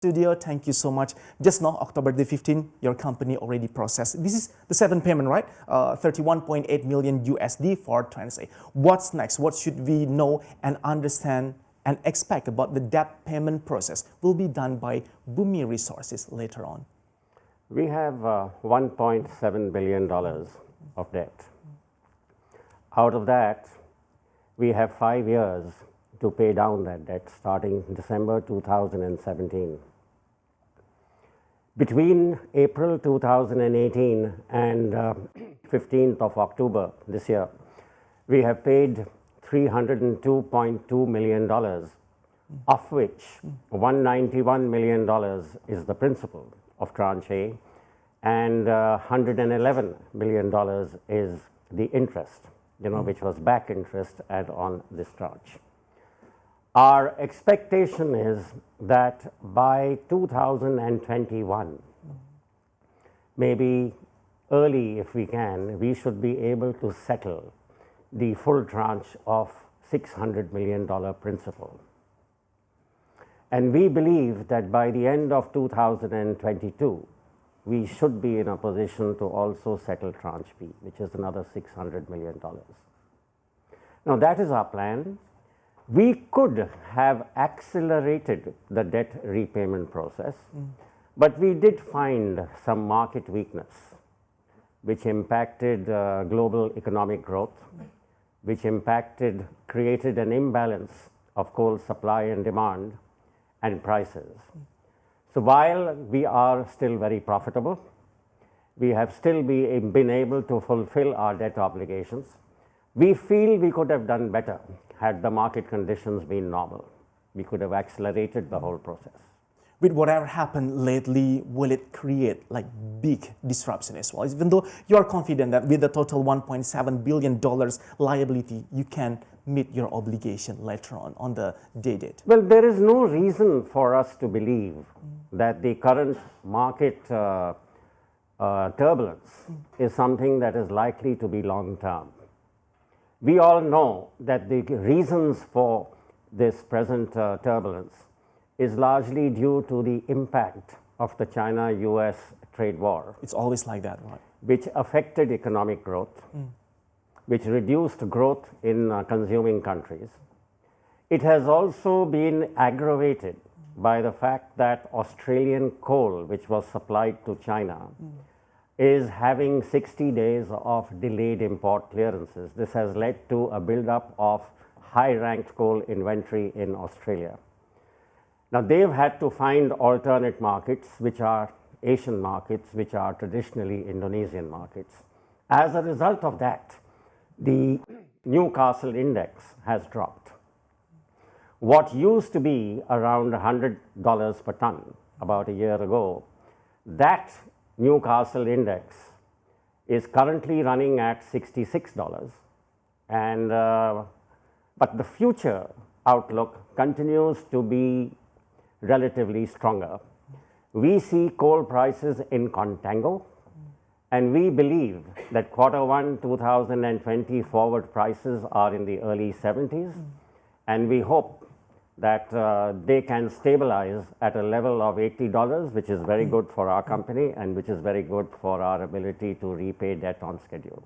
Studio, thank you so much. Just now, October the 15th, your company already processed. This is the seventh payment, right? 31.8 million USD for Tranche A. What's next? What should we know and understand and expect about the debt payment process will be done by Bumi Resources later on? We have $1.7 billion of debt. Out of that, we have 5 years to pay down that debt starting December 2017. Between April 2018 and 15th of October this year, we have paid $302.2 million, of which $191 million is the principal of Tranche A, and $111 million is the interest, which was back interest on this tranche. Our expectation is that by 2021, maybe early if we can, we should be able to settle the full tranche of $600 million principal. And we believe that by the end of 2022, we should be in a position to also settle Tranche B, which is another $600 million. Now, that is our plan. We could have accelerated the debt repayment process, but we did find some market weakness, which impacted global economic growth, which created an imbalance of coal supply and demand and prices. So while we are still very profitable, we have still been able to fulfill our debt obligations. We feel we could have done better had the market conditions been normal. We could have accelerated the whole process. With whatever happened lately, will it create like big disruption as well? Even though you are confident that with the total $1.7 billion liability, you can meet your obligation later on the date. Well, there is no reason for us to believe that the current market turbulence is something that is likely to be long term. We all know that the reasons for this present turbulence is largely due to the impact of the China-US trade war. It's always like that, right? Which affected economic growth, which reduced growth in consuming countries. It has also been aggravated by the fact that Australian coal, which was supplied to China, is having 60 days of delayed import clearances. This has led to a buildup of high-ranked coal inventory in Australia. Now, they've had to find alternate markets, which are Asian markets, which are traditionally Indonesian markets. As a result of that, the Newcastle index has dropped. What used to be around $100 per ton about a year ago, that Newcastle index is currently running at $66, and but the future outlook continues to be relatively stronger. We see coal prices in contango, and we believe that Q1 2020 forward prices are in the early 70s, and we hope that they can stabilize at a level of $80, which is very good for our company and which is very good for our ability to repay debt on schedule.